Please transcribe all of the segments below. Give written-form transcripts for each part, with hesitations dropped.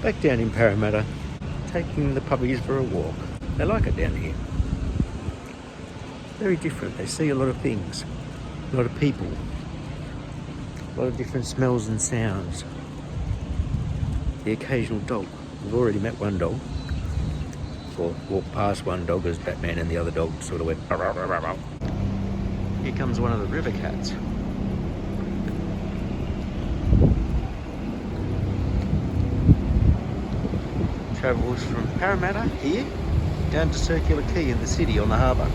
Back down in Parramatta, taking the puppies for a walk. They like it down here. Very different. They see a lot of things, a lot of people, a lot of different smells and sounds. The occasional dog. We've already met one dog, or walked past one dog as Batman and the other dog sort of went. Arr, arr, arr, arr. Here comes one of the river cats. Travels from Parramatta here down to Circular Quay in the city on the harbour.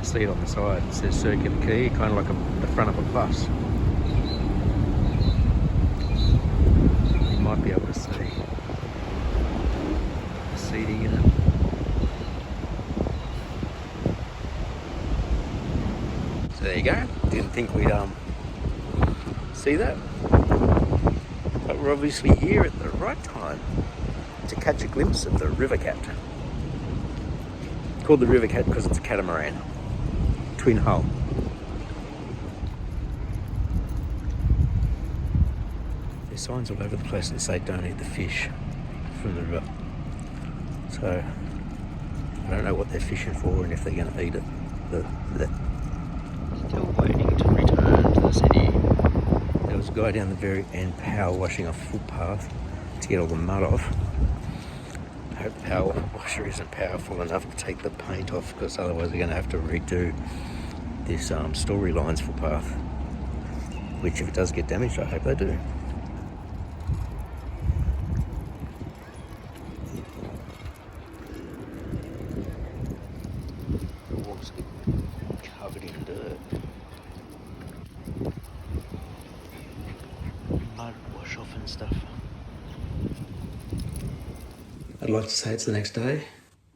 See it on the side, it says Circular Quay, kind of like the front of a bus. You might be able to see the seating in it. So there you go, didn't think we'd see that, but we're obviously here at the right time to catch a glimpse of the river cat. Called the river cat because it's a catamaran. Twin hull. There's signs all over the place that say don't eat the fish from the river. So I don't know what they're fishing for and if they're going to eat it. Still waiting to return to the city. There was a guy down the very end power washing a footpath to get all the mud off. I hope the power washer isn't powerful enough to take the paint off, because otherwise they're going to have to redo this Storylines footpath, which if it does get damaged, I hope they do. The walks get covered in dirt. Mud wash off and stuff. I'd like to say it's the next day,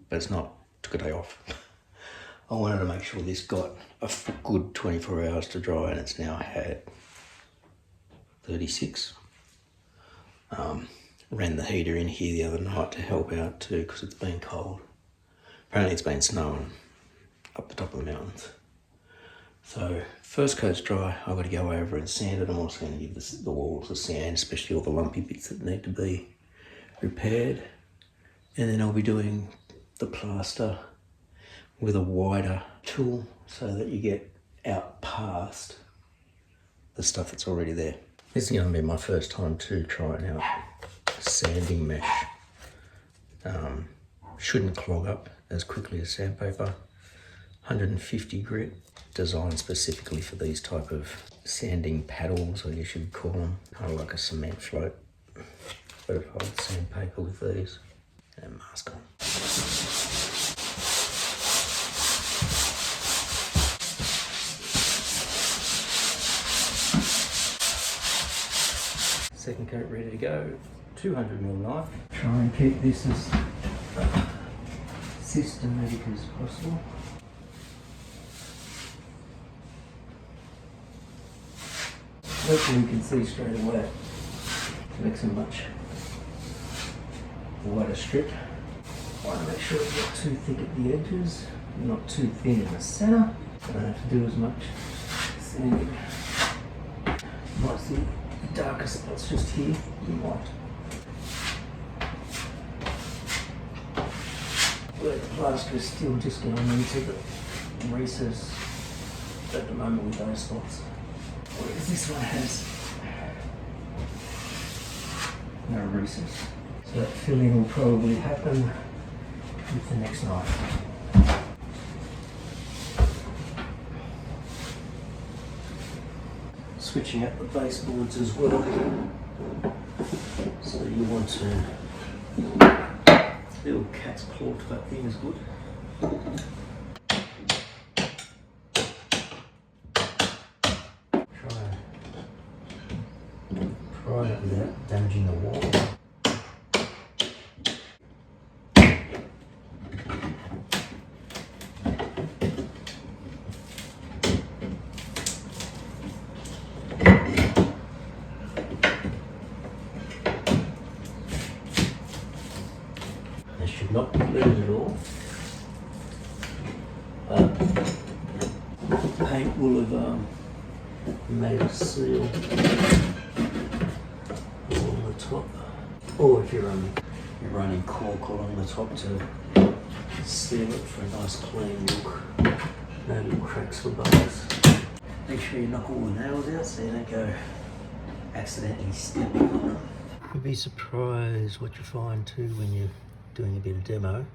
but it's not. Took a day off. I wanted to make sure this got a good 24 hours to dry, and it's now had 36. Ran the heater in here the other night to help out too, because it's been cold. Apparently it's been snowing up the top of the mountains. So first coat's dry, I've got to go over and sand it. I'm also going to give the walls a sand, especially all the lumpy bits that need to be repaired. And then I'll be doing the plaster with a wider tool so that you get out past the stuff that's already there. This is going to be my first time to try out sanding mesh. Shouldn't clog up as quickly as sandpaper. 150 grit, designed specifically for these type of sanding paddles, I guess you'd call them. Kind of like a cement float. But if I would sandpaper with these and mask on. Second coat ready to go. 200mm knife. Try and keep this as systematic as possible. Hopefully you can see straight away. It makes a much wider strip. I want to make sure it's not too thick at the edges, not too thin in the centre. I don't have to do as much sanding. might see the darker spots just here. You might. Where the plaster is still just going into the recess at the moment with those spots. Whereas this one has no recess. So that filling will probably happen with the next knife. Switching out the baseboards as well. So you want to, little cat's claw type thing is good. Try it without damaging the wall. They should not be bleeding at all. Paint will have made a seal along the top, or if you're running cork along the top to seal it for a nice clean look. No little cracks or bubbles. Make sure you knock all the nails out so you don't go accidentally stepping on them. You'd be surprised what you find too when you're doing a bit of demo.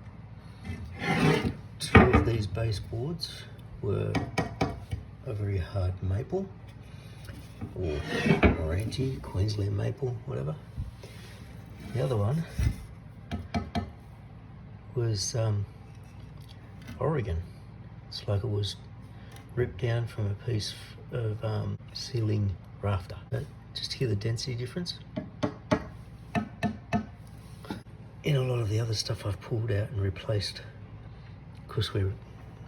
2 of these baseboards were a very hard maple or anti Queensland maple, whatever. The other one was Oregon. It's like it was ripped down from a piece of ceiling rafter. But just hear the density difference. In a lot of the other stuff I've pulled out and replaced, because we're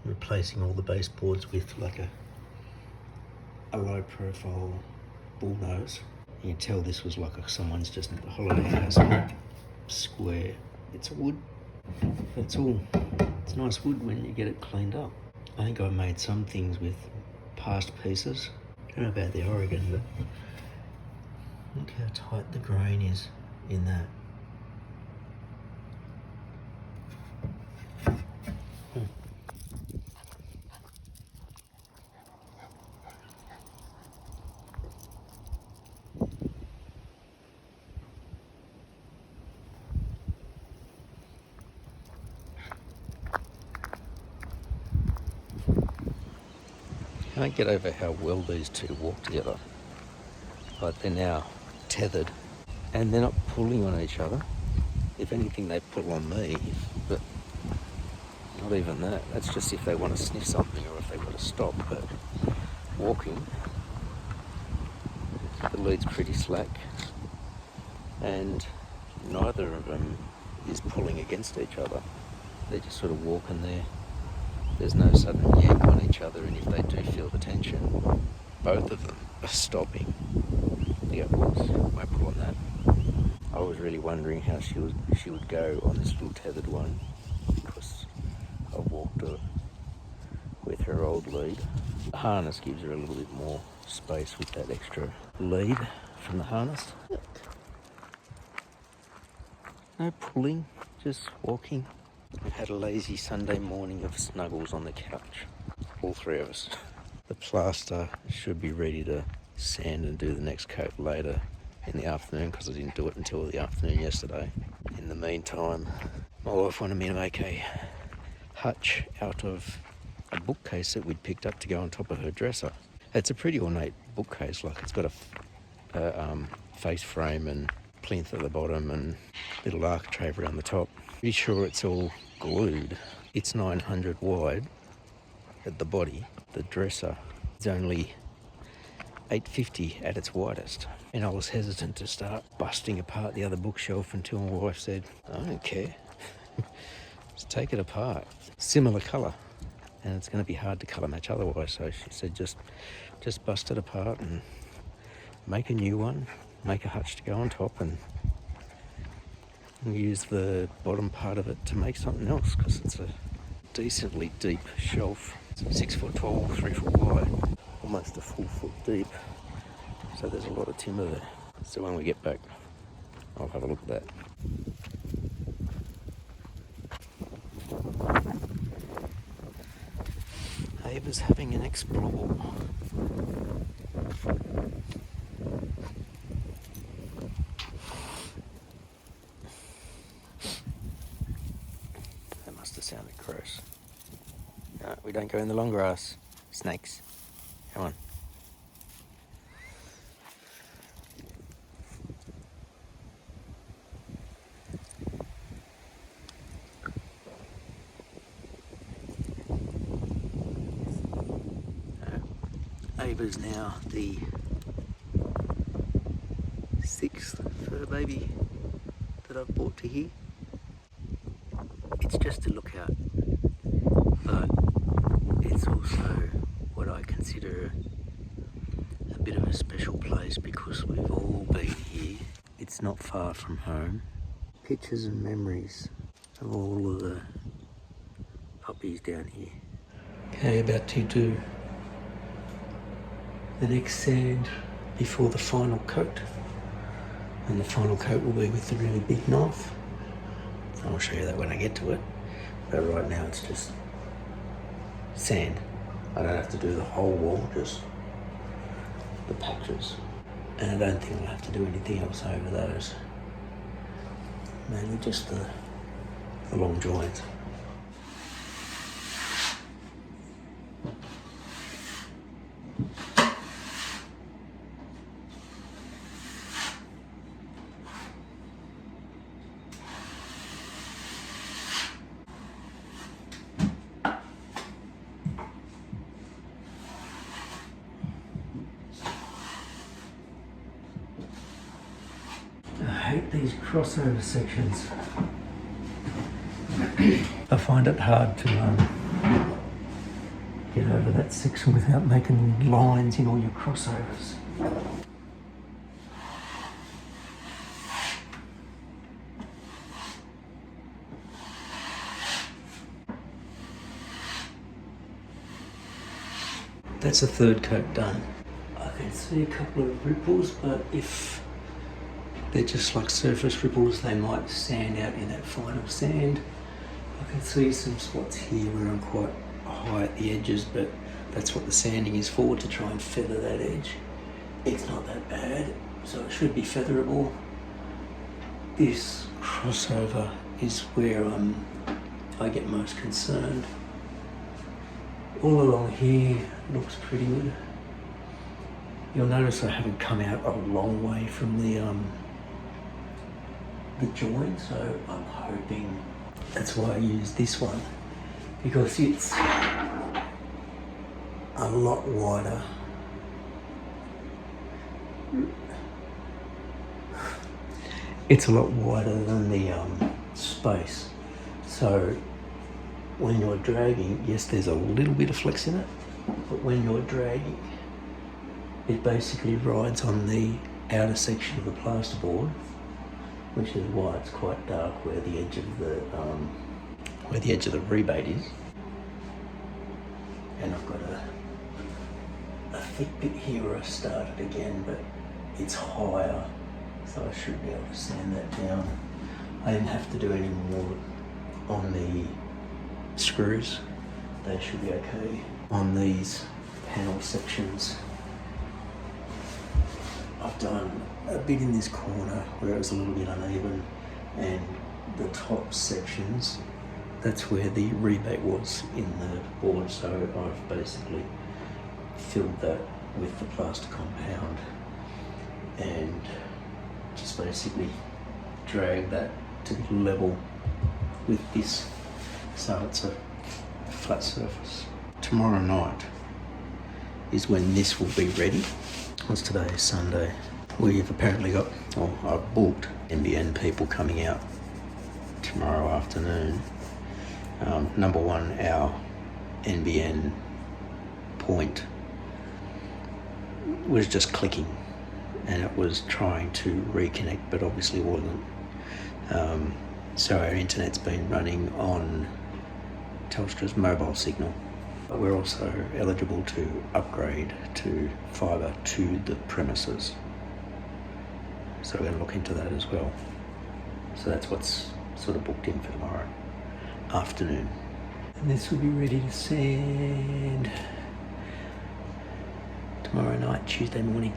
replacing all the baseboards with like a low profile bull nose. You can tell this was like someone's just a holiday house, square. It's wood. It's nice wood when you get it cleaned up. I think I made some things with past pieces. I don't know about the Oregon, but look how tight the grain is in that. I can't get over how well these two walk together. Like they're now tethered and they're not pulling on each other. If anything, they pull on me, but not even that. That's just if they want to sniff something or if they want to stop. But walking, the lead's pretty slack and neither of them is pulling against each other. They're just sort of walking there. There's no sudden yank on each other, and if they do feel the tension, both of them are stopping. Yeah, won't pull on that. I was really wondering how she would go on this little tethered one, because I walked her with her old lead. The harness gives her a little bit more space with that extra lead from the harness. No pulling, just walking. We've had a lazy Sunday morning of snuggles on the couch, all 3 of us. The plaster should be ready to sand and do the next coat later in the afternoon, because I didn't do it until the afternoon yesterday. In the meantime, my wife wanted me to make a hutch out of a bookcase that we'd picked up to go on top of her dresser. It's a pretty ornate bookcase, like it's got a face frame and plinth at the bottom and little architrave around the top. Pretty sure it's all glued. It's 900 wide at the body. The dresser is only 850 at its widest. And I was hesitant to start busting apart the other bookshelf until my wife said, I don't care. Just take it apart. Similar colour. And it's going to be hard to colour match otherwise. So she said, just bust it apart and make a new one. Make a hutch to go on top and use the bottom part of it to make something else, because it's a decently deep shelf. It's 6 foot tall, 3 foot wide, almost a full foot deep. So there's a lot of timber there. So when we get back, I'll have a look at that. Ava's having an explore. That must have sounded gross. No, we don't go in the long grass. Snakes. Come on. Ava's now the 6th fur baby that I've brought to here. It's just a lookout, but it's also what I consider a bit of a special place because we've all been here. It's not far from home. Pictures and memories of all of the puppies down here. Okay, about to do the next sand before the final coat, and the final coat will be with the really big knife. I'll show you that when I get to it, but right now it's just sand. I don't have to do the whole wall, just the patches, and I don't think I'll have to do anything else over those, mainly just the long joints. I hate these crossover sections. I find it hard to get over that section without making lines in all your crossovers. That's a third coat done. I can see a couple of ripples, but if they're just like surface ripples, they might sand out in that final sand. I can see some spots here where I'm quite high at the edges, but that's what the sanding is for, to try and feather that edge. It's not that bad, so it should be featherable. This crossover is where I get most concerned. All along here looks pretty good. You'll notice I haven't come out a long way from the joint, so I'm hoping that's why I use this one, because it's a lot wider. It's a lot wider than the space, so when you're dragging, yes, there's a little bit of flex in it, but when you're dragging, it basically rides on the outer section of the plasterboard, which is why it's quite dark where the edge of the rebate is. And I've got a thick bit here where I started again, but it's higher, so I should be able to sand that down. I didn't have to do any more on the screws. They should be okay. On these panel sections, I've done a bit in this corner where it was a little bit uneven, and the top sections, that's where the rebate was in the board, so I've basically filled that with the plaster compound and just basically drag that to be level with this, so it's a flat surface. Tomorrow night is when this will be ready. What's today? Sunday. We've apparently got, or I've booked NBN people coming out tomorrow afternoon. Number one, our NBN point was just clicking and it was trying to reconnect, but obviously wasn't. So our internet's been running on Telstra's mobile signal, But we're also eligible to upgrade to fibre to the premises. So we're going to look into that as well. So that's what's sort of booked in for tomorrow afternoon. And this will be ready to sand tomorrow night, Tuesday morning.